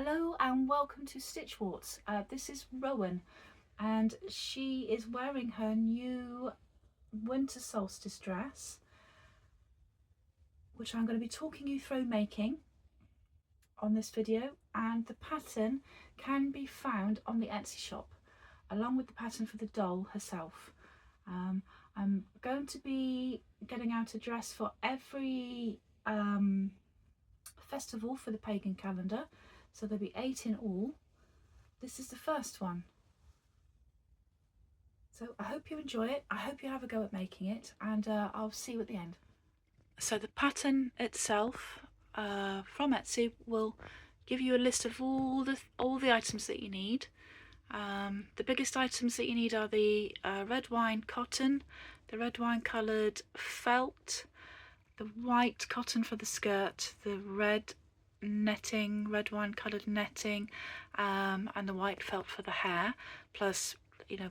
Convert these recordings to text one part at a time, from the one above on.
Hello and welcome to Stitch Warts. This is Rowan and she is wearing her new winter solstice dress, which I'm going to be talking you through making on this video, and the pattern can be found on the Etsy shop along with the pattern for the doll herself. I'm going to be getting out a dress for every festival for the pagan calendar, so there'll be 8 in all. This is the first one, so I hope you enjoy it. I hope you have a go at making it, and I'll see you at the end. So the pattern itself from Etsy will give you a list of all the items that you need. The biggest items that you need are the red wine cotton, the red wine coloured felt, the white cotton for the skirt, the red netting, red wine coloured netting, and the white felt for the hair, plus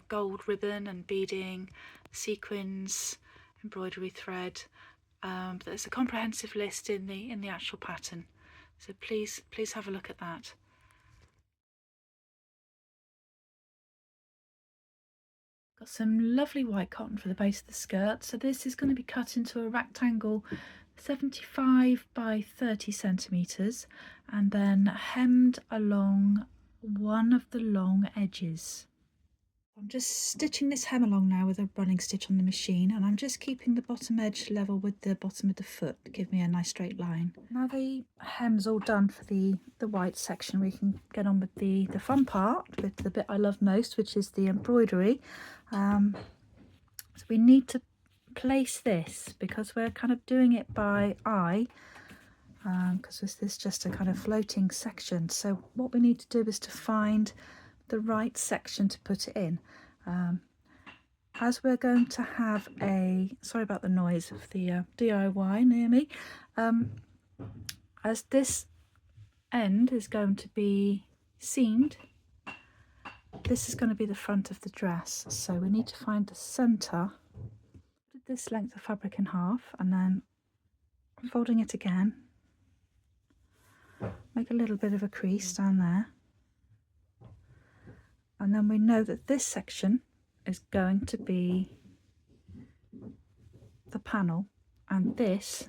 gold ribbon and beading, sequins, embroidery thread. There's a comprehensive list in the actual pattern, so please have a look at that. Got some lovely white cotton for the base of the skirt, so this is going to be cut into a rectangle 75 by 30 centimeters and then hemmed along one of the long edges. I'm just stitching this hem along now with a running stitch on the machine, and I'm just keeping the bottom edge level with the bottom of the foot to give me a nice straight line. Now the hem's all done for the white section, we can get on with the fun part, with the bit I love most, which is the embroidery. So we need to place this because we're kind of doing it by eye, because this is just a kind of floating section. So what we need to do is to find the right section to put it in. As we're going to have sorry about the noise of the DIY near me, as this end is going to be seamed, this is going to be the front of the dress, so we need to find the center. Put this length of fabric in half and then folding it again, make a little bit of a crease down there, and then we know that this section is going to be the panel, and this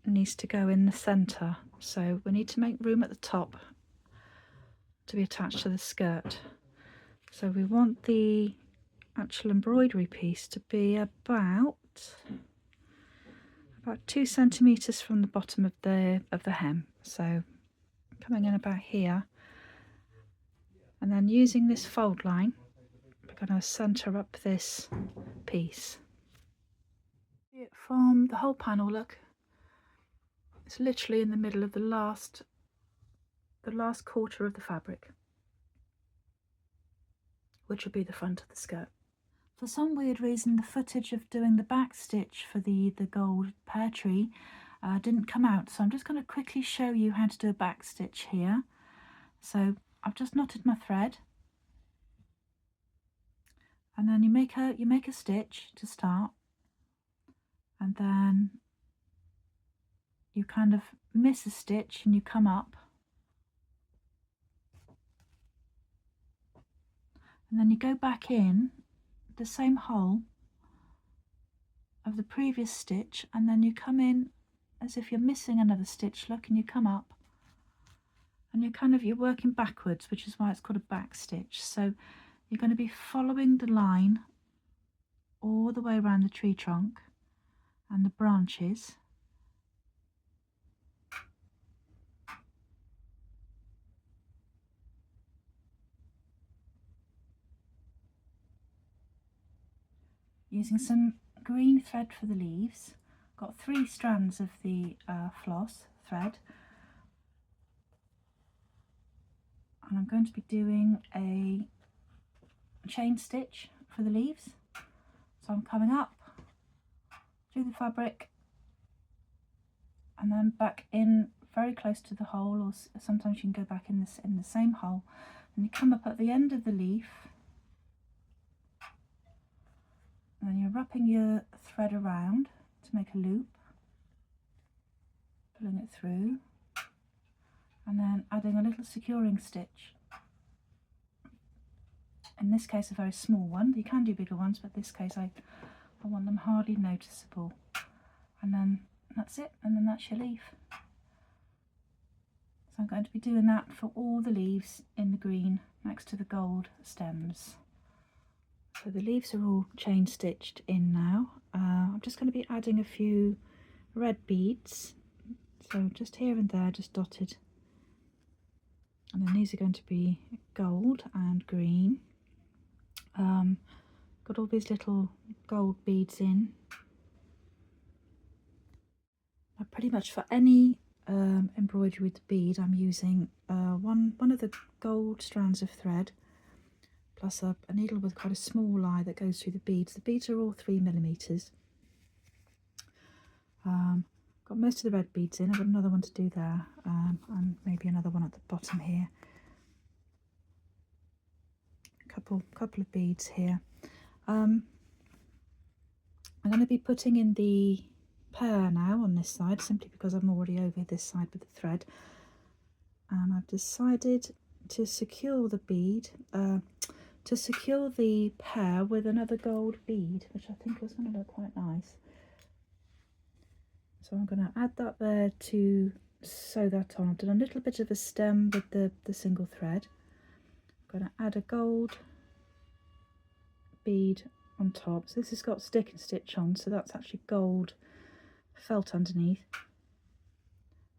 needs to go in the center, so we need to make room at the top to be attached to the skirt. So we want the actual embroidery piece to be about 2 centimeters from the bottom of the hem, so coming in about here, and then using this fold line we're going to center up this piece. From the whole panel, look, it's literally in the middle of the last quarter of the fabric, which will be the front of the skirt. For some weird reason, the footage of doing the back stitch for the gold pear tree didn't come out, so I'm just going to quickly show you how to do a back stitch here. So I've just knotted my thread, and then you make a stitch to start, and then you kind of miss a stitch and you come up, and then you go back in the same hole of the previous stitch, and then you come in as if you're missing another stitch, look, and you come up, and you're working backwards, which is why it's called a back stitch. So you're going to be following the line all the way around the tree trunk and the branches, using some green thread for the leaves. Got 3 strands of the floss thread, and I'm going to be doing a chain stitch for the leaves. So I'm coming up through the fabric and then back in very close to the hole, or sometimes you can go back in the same hole, and you come up at the end of the leaf, and then you're wrapping your thread around to make a loop, pulling it through, and then adding a little securing stitch. In this case a very small one. You can do bigger ones, but in this case I want them hardly noticeable. And then that's it, and then that's your leaf. So I'm going to be doing that for all the leaves in the green next to the gold stems. So the leaves are all chain stitched in now. I'm just going to be adding a few red beads, so just here and there, just dotted. And then these are going to be gold and green. Got all these little gold beads in. Now pretty much for any embroidery with bead, I'm using one of the gold strands of thread plus a needle with quite a small eye that goes through the beads. The beads are all 3mm. Got most of the red beads in. I've got another one to do there, and maybe another one at the bottom here. Couple of beads here. I'm going to be putting in the pear now on this side, simply because I'm already over this side with the thread, and I've decided to secure the bead, to secure the pear with another gold bead, which I think is going to look quite nice. So I'm going to add that there to sew that on. I've done a little bit of a stem with the single thread. I'm going to add a gold bead on top. So this has got stick and stitch on, so that's actually gold felt underneath,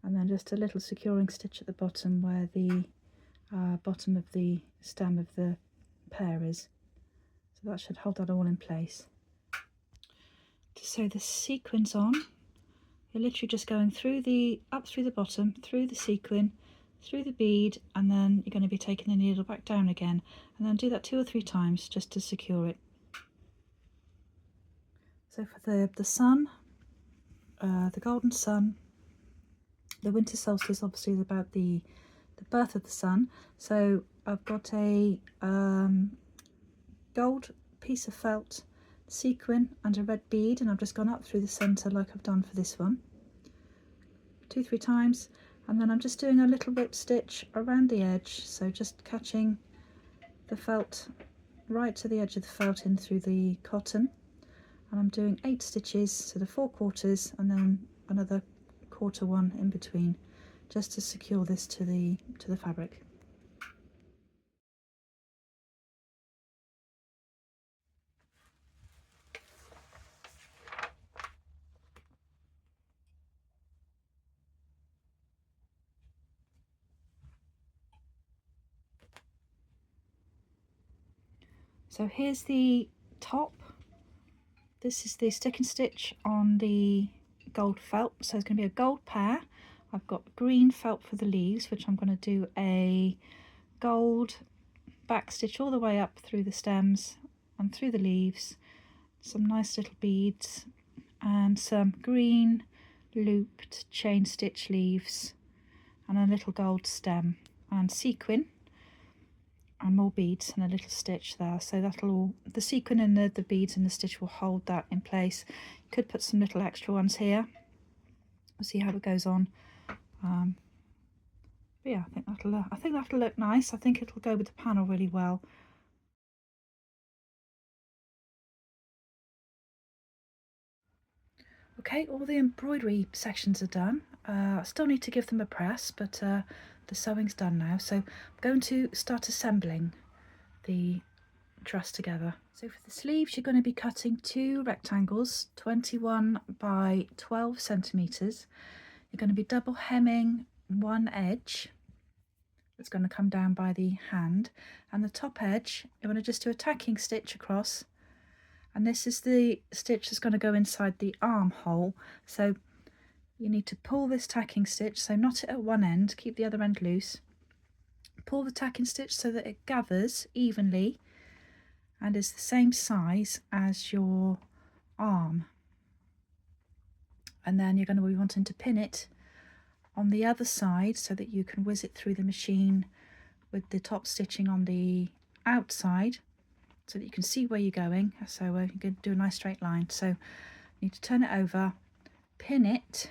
and then just a little securing stitch at the bottom where the bottom of the stem of the pear is. So that should hold that all in place. To sew the sequins on, you're literally just going through up through the bottom, through the sequin, through the bead, and then you're going to be taking the needle back down again, and then do that 2 or 3 times just to secure it. So for the sun, the golden sun, the winter solstice obviously is about the birth of the sun. So I've got a gold piece of felt, sequin and a red bead, and I've just gone up through the centre like I've done for this one 2-3 times, and then I'm just doing a little whip stitch around the edge, so just catching the felt right to the edge of the felt in through the cotton, and I'm doing 8 stitches, so the 4 quarters and then another quarter one in between, just to secure this to the fabric. So here's the top. This is the stick and stitch on the gold felt, so it's going to be a gold pear. I've got green felt for the leaves, which I'm going to do a gold back stitch all the way up through the stems and through the leaves, some nice little beads and some green looped chain stitch leaves and a little gold stem and sequin and more beads and a little stitch there. So that'll all, the sequin and the beads and the stitch will hold that in place. You could put some little extra ones here. We'll see how it goes on. But yeah, I think that'll look nice. I think it'll go with the panel really well. Okay, all the embroidery sections are done. I still need to give them a press, but the sewing's done now. So I'm going to start assembling the dress together. So for the sleeves, you're going to be cutting 2 rectangles, 21 by 12 centimetres. You're going to be double hemming one edge. It's going to come down by the hand, and the top edge, you're going to just do a tacking stitch across. And this is the stitch that's going to go inside the armhole. So you need to pull this tacking stitch, so knot it at one end, keep the other end loose. Pull the tacking stitch so that it gathers evenly and is the same size as your arm. And then you're going to be wanting to pin it on the other side so that you can whiz it through the machine with the top stitching on the outside, so that you can see where you're going. So you can do a nice straight line. So you need to turn it over, pin it,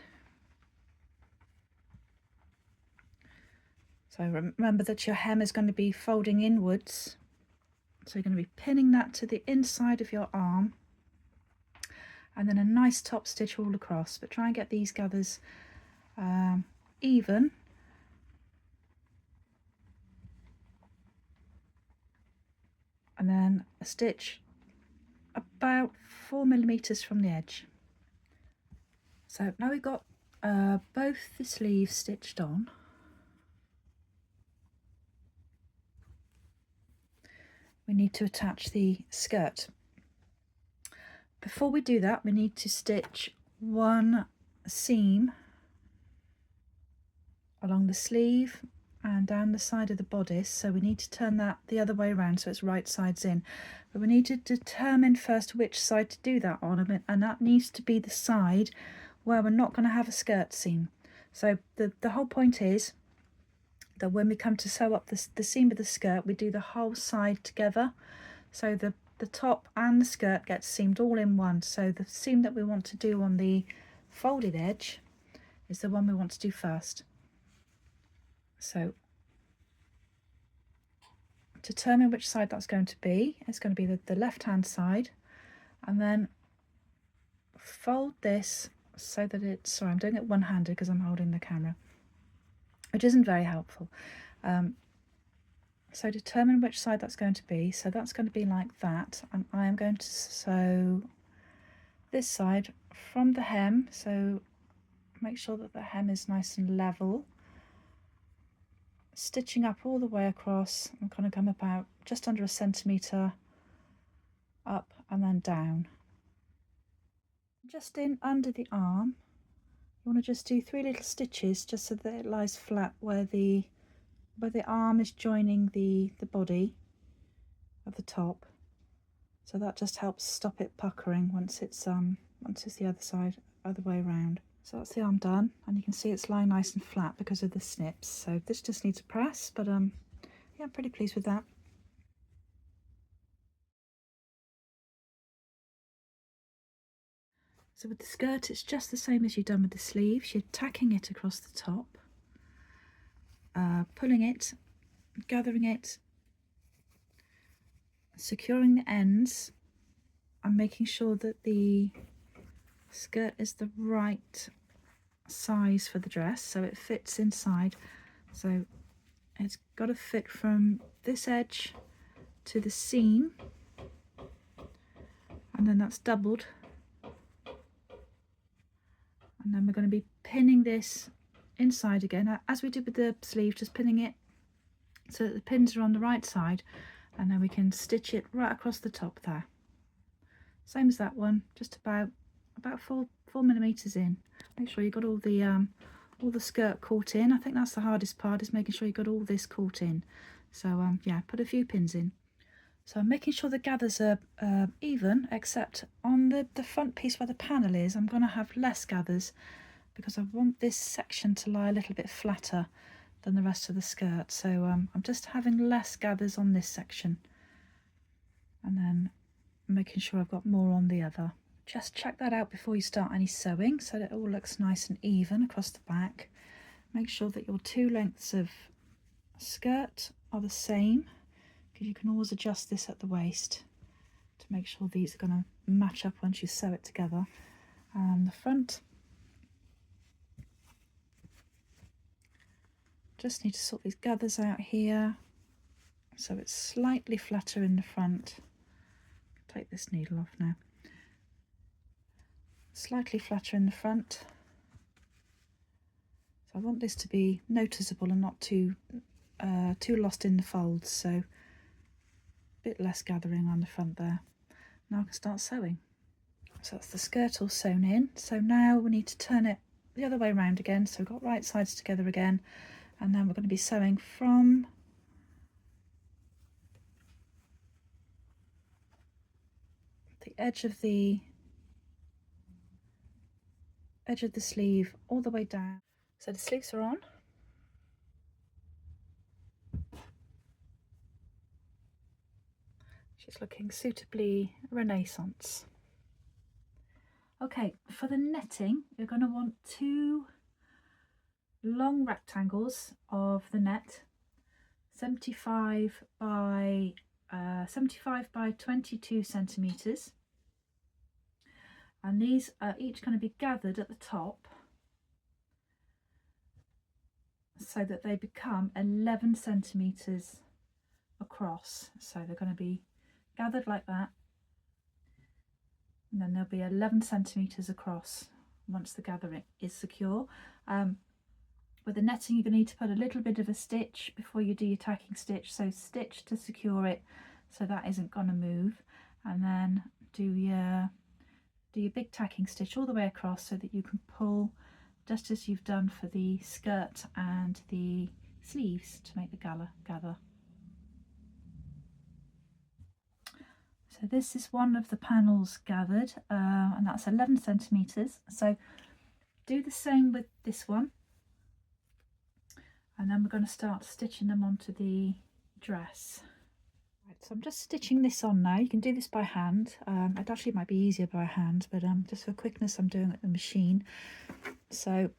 So remember that your hem is going to be folding inwards. So you're going to be pinning that to the inside of your arm, and then a nice top stitch all across, but try and get these gathers even. And then a stitch about 4mm from the edge. So now we've got both the sleeves stitched on. We need to attach the skirt. Before we do that, we need to stitch one seam along the sleeve and down the side of the bodice, so we need to turn that the other way around so it's right sides in. But we need to determine first which side to do that on, and that needs to be the side where we're not going to have a skirt seam. So the whole point is that when we come to sew up the seam of the skirt, we do the whole side together, so the top and the skirt gets seamed all in one. So the seam that we want to do on the folded edge is the one we want to do first. So determine which side that's going to be. It's going to be the left hand side, and then fold this so that it's, sorry, I'm doing it one-handed because I'm holding the camera, which isn't very helpful. So determine which side that's going to be. So that's going to be like that, and I am going to sew this side from the hem, so make sure that the hem is nice and level, stitching up all the way across. I'm going to come about just under 1 centimetre up and then down. Just in under the arm, you want to just do 3 little stitches just so that it lies flat where the arm is joining the body of the top. So that just helps stop it puckering once it's the other way around. So that's the arm done, and you can see it's lying nice and flat because of the snips. So this just needs a press, but yeah, I'm pretty pleased with that. So with the skirt, it's just the same as you've done with the sleeves. You're tacking it across the top, pulling it, gathering it, securing the ends, and making sure that the skirt is the right size for the dress so it fits inside. So it's got to fit from this edge to the seam, and then that's doubled, and then we're going to be pinning this inside again as we did with the sleeve, just pinning it so that the pins are on the right side, and then we can stitch it right across the top there. Same as that one, just about 4mm in. Make sure you got all the skirt caught in. I think that's the hardest part, is making sure you got all this caught in. So yeah, put a few pins in. So I'm making sure the gathers are even, except on the front piece where the panel is, I'm going to have less gathers because I want this section to lie a little bit flatter than the rest of the skirt. So I'm just having less gathers on this section, and then making sure I've got more on the other. Just check that out before you start any sewing so that it all looks nice and even across the back. Make sure that your 2 lengths of skirt are the same, because you can always adjust this at the waist to make sure these are going to match up once you sew it together. And the front, just need to sort these gathers out here so it's slightly flatter in the front. Take this needle off now. Slightly flatter in the front. So I want this to be noticeable and not too lost in the folds, so a bit less gathering on the front there. Now I can start sewing. So that's the skirt all sewn in. So now we need to turn it the other way around again, so we've got right sides together again, and then we're going to be sewing from the edge of the sleeve all the way down. So the sleeves are on. She's looking suitably Renaissance. Okay, for the netting, you're going to want 2 long rectangles of the net, 75 by 22 centimeters, and these are each going to be gathered at the top so that they become 11 centimeters across. So they're going to be gathered like that, and then they'll be 11 centimeters across once the gathering is secure. With the netting, you're going to need to put a little bit of a stitch before you do your tacking stitch, so stitch to secure it so that isn't going to move, and then do your big tacking stitch all the way across so that you can pull just as you've done for the skirt and the sleeves to make the gather. So this is one of the panels gathered, and that's 11 centimeters. So do the same with this one, and then we're going to start stitching them onto the dress. Right, so I'm just stitching this on now. You can do this by hand. It actually might be easier by hand, but just for quickness I'm doing it with the machine. So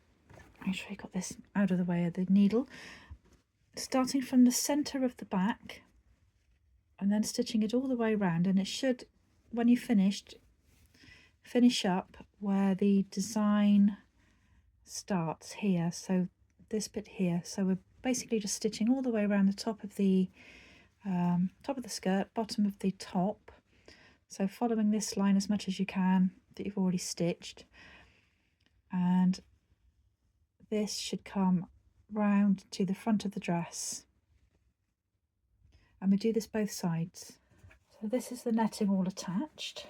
make sure you got this out of the way of the needle. Starting from the centre of the back and then stitching it all the way around, and it should, when you're finished, finish up where the design starts here, so this bit here. So we're basically just stitching all the way around the top of the skirt, bottom of the top, so following this line as much as you can that you've already stitched, and this should come round to the front of the dress, and we do this both sides. So this is the netting all attached.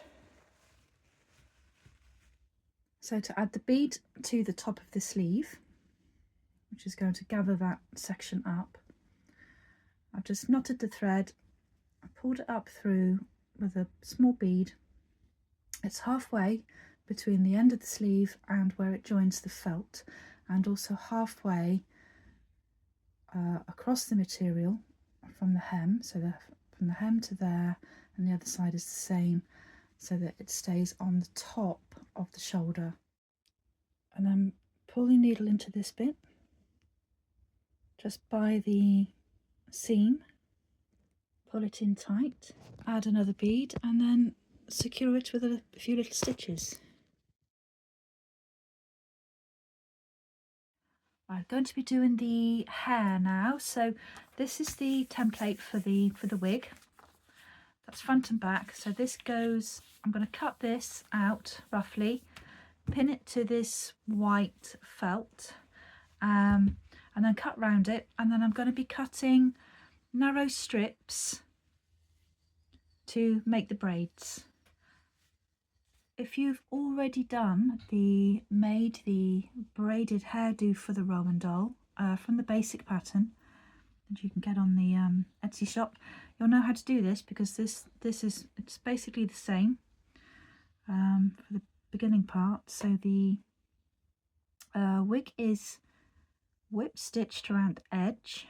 So to add the bead to the top of the sleeve, which is going to gather that section up, I've just knotted the thread, I pulled it up through with a small bead. It's halfway between the end of the sleeve and where it joins the felt, and also halfway across the material from the hem, so from the hem to there, and the other side is the same, so that it stays on the top of the shoulder. And then pull your needle into this bit just by the seam, pull it in tight, add another bead, and then secure it with a few little stitches. I'm going to be doing the hair now. So this is the template for the wig. That's front and back. So this goes, I'm going to cut this out roughly, pin it to this white felt, and then cut round it, and then I'm going to be cutting narrow strips to make the braids. If you've already made the braided hairdo for the Rowan doll from the basic pattern that you can get on the Etsy shop, you'll know how to do this, because it's basically the same for the beginning part. So the wig is whip stitched around edge.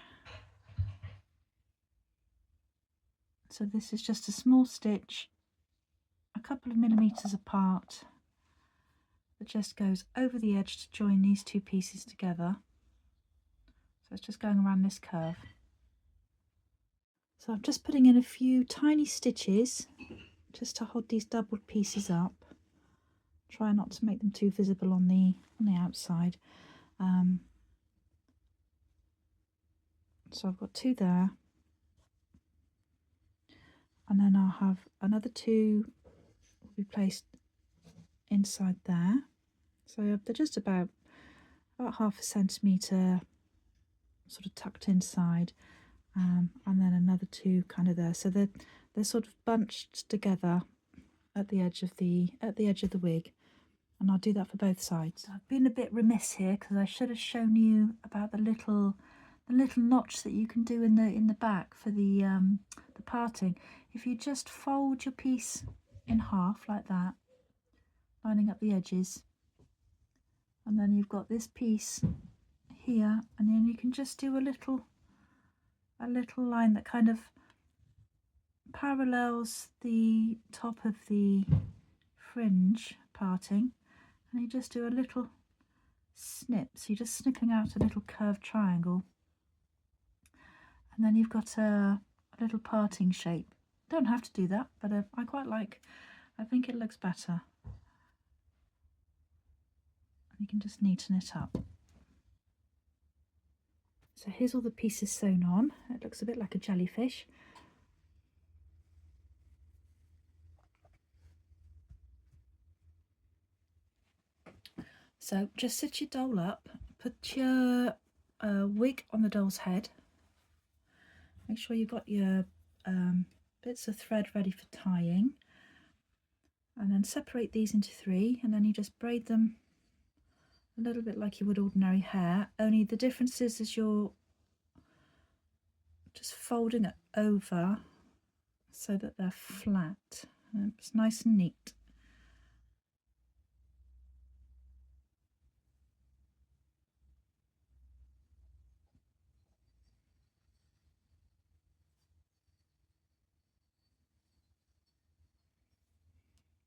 So this is just a small stitch, a couple of millimeters apart, that just goes over the edge to join these two pieces together. So it's just going around this curve. So I'm just putting in a few tiny stitches just to hold these doubled pieces up. Try not to make them too visible on the outside. So I've got two there, and then I'll have another two will be placed inside there. So they're just about half a centimetre sort of tucked inside, and then another two kind of there. So they're sort of bunched together at the edge of the wig, and I'll do that for both sides. I've been a bit remiss here because I should have shown you about the little notch that you can do in the back for the parting. If you just fold your piece in half like that, lining up the edges, and then you've got this piece here, and then you can just do a little line that kind of parallels the top of the fringe parting, and you just do a little snip. So you're just snipping out a little curved triangle, and then you've got a little parting shape. Don't have to do that, but I quite like, I think it looks better. You can just neaten it up. So here's all the pieces sewn on. It looks a bit like a jellyfish. So just sit your doll up, put your wig on the doll's head. Make sure you've got your bits of thread ready for tying. And then separate these into 3, and then you just braid them a little bit like you would ordinary hair, only the difference is you're just folding it over so that they're flat. It's nice and neat.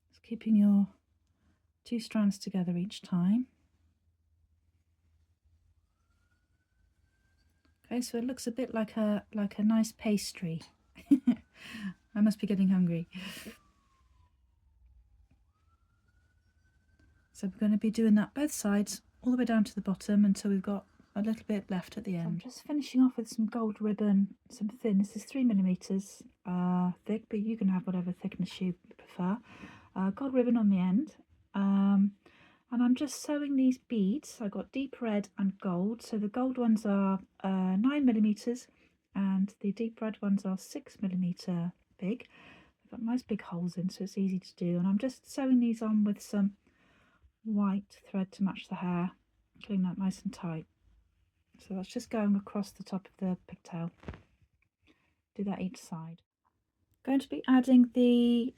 Just keeping your 2 strands together each time. Okay, so it looks a bit like a nice pastry. I must be getting hungry. So we're going to be doing that both sides all the way down to the bottom until we've got a little bit left at the end. So I'm just finishing off with some gold ribbon, some thin. This is 3mm thick, but you can have whatever thickness you prefer. Gold ribbon on the end. And I'm just sewing these beads. I got deep red and gold. So the gold ones are 9mm and the deep red ones are 6mm big. They've got nice big holes in, so it's easy to do. And I'm just sewing these on with some white thread to match the hair, getting that nice and tight. So that's just going across the top of the pigtail. Do that each side. Going to be adding the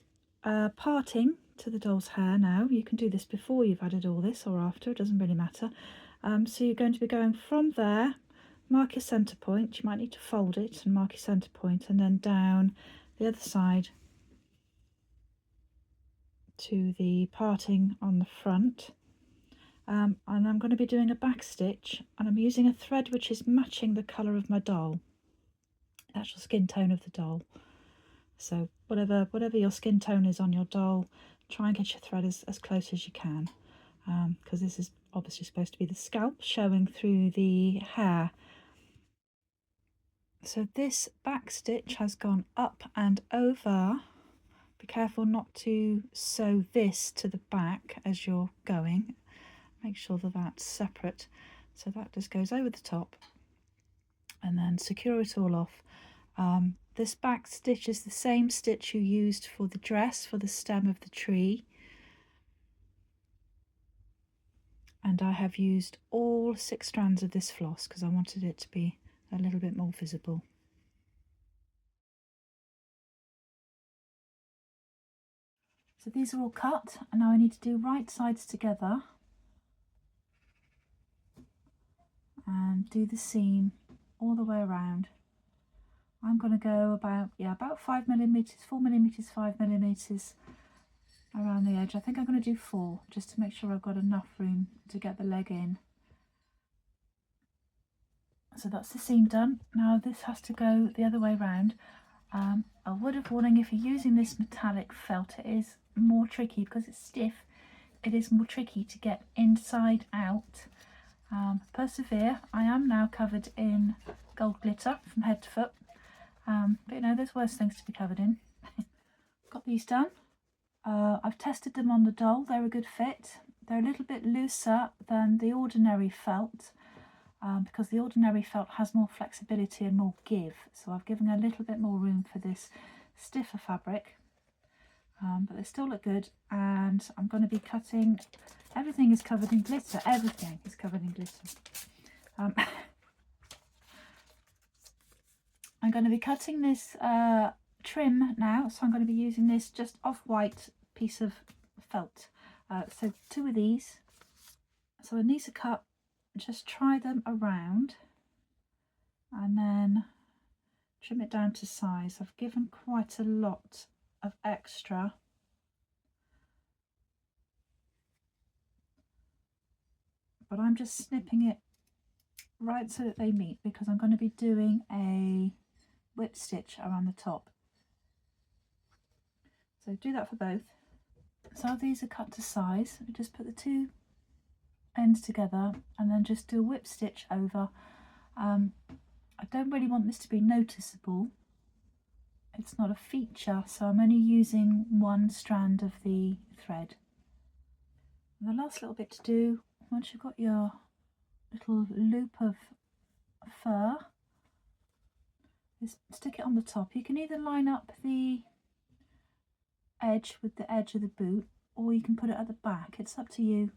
parting to the doll's hair now. You can do this before you've added all this or after, it doesn't really matter. So you're going to be going from there, mark your centre point. You might need to fold it and mark your centre point, and then down the other side to the parting on the front. And I'm going to be doing a back stitch, and I'm using a thread which is matching the colour of my doll, the actual skin tone of the doll. So whatever your skin tone is on your doll, try and get your thread as close as you can, because this is obviously supposed to be the scalp showing through the hair. So this back stitch has gone up and over. Be careful not to sew this to the back as you're going. Make sure that that's separate. So that just goes over the top, and then secure it all off. This back stitch is the same stitch you used for the dress, for the stem of the tree. And I have used all 6 strands of this floss because I wanted it to be a little bit more visible. So these are all cut, and now I need to do right sides together and do the seam all the way around. I'm going to go about 5mm, 4mm, 5mm around the edge. I think I'm going to do 4 just to make sure I've got enough room to get the leg in. So that's the seam done. Now this has to go the other way round. A word of warning, if you're using this metallic felt, it is more tricky because it's stiff. It is more tricky to get inside out. Persevere. I am now covered in gold glitter from head to foot, but you know, there's worse things to be covered in. Got these done. I've tested them on the doll. They're a good fit. They're a little bit looser than the ordinary felt, because the ordinary felt has more flexibility and more give, so I've given a little bit more room for this stiffer fabric, but they still look good. And I'm going to be cutting, everything is covered in glitter, everything is covered in glitter. I'm going to be cutting this trim now, so I'm going to be using this just off-white piece of felt. So 2 of these. So when these are cut, just try them around and then trim it down to size. I've given quite a lot of extra. but I'm just snipping it right so that they meet, because I'm going to be doing a whip stitch around the top. So do that for both. So these are cut to size. We just put the two ends together and then just do a whip stitch over. I don't really want this to be noticeable. It's not a feature, so I'm only using one strand of the thread. And the last little bit to do, once you've got your little loop of fur, is stick it on the top. You can either line up the edge with the edge of the boot, or you can put it at the back. It's up to you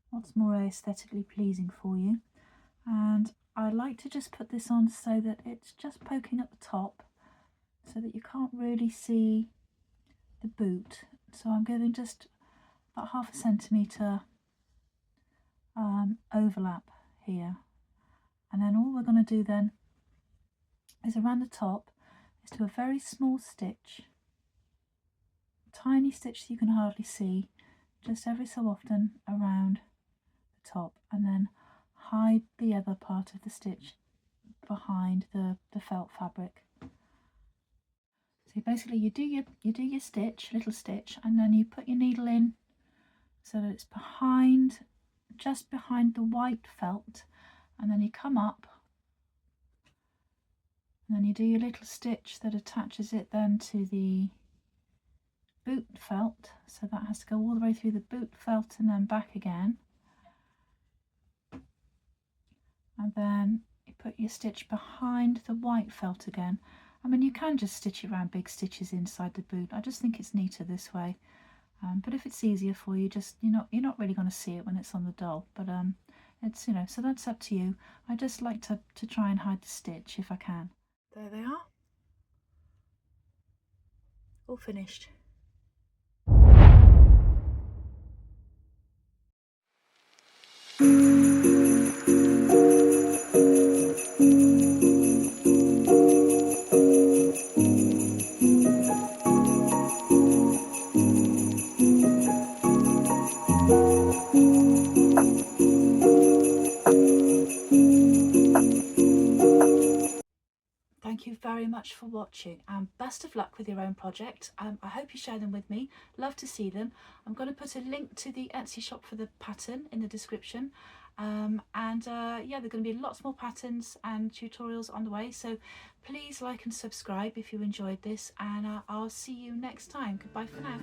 what's more aesthetically pleasing for you. And I like to just put this on so that it's just poking at the top, so that you can't really see the boot. So I'm giving just about 1/2 centimetre overlap here, and then all we're going to do then is around the top is do a very small stitch, tiny stitch that you can hardly see, just every so often around the top, and then hide the other part of the stitch behind the felt fabric. So basically you do your stitch, little stitch, and then you put your needle in so that it's behind, just behind the white felt, and then you come up and then you do your little stitch that attaches it then to the boot felt, so that has to go all the way through the boot felt and then back again, and then you put your stitch behind the white felt again. I mean, you can just stitch it around big stitches inside the boot. I just think it's neater this way, but if it's easier for you, just you're not really going to see it when it's on the doll, but it's, you know, so that's up to you. I just like to try and hide the stitch if I can. There they are, all finished. Thank you very much for watching, and best of luck with your own project. I hope you share them with me. Love to see them. I'm going to put a link to the Etsy shop for the pattern in the description, yeah, there are going to be lots more patterns and tutorials on the way, so please like and subscribe if you enjoyed this, and I'll see you next time. Goodbye for now.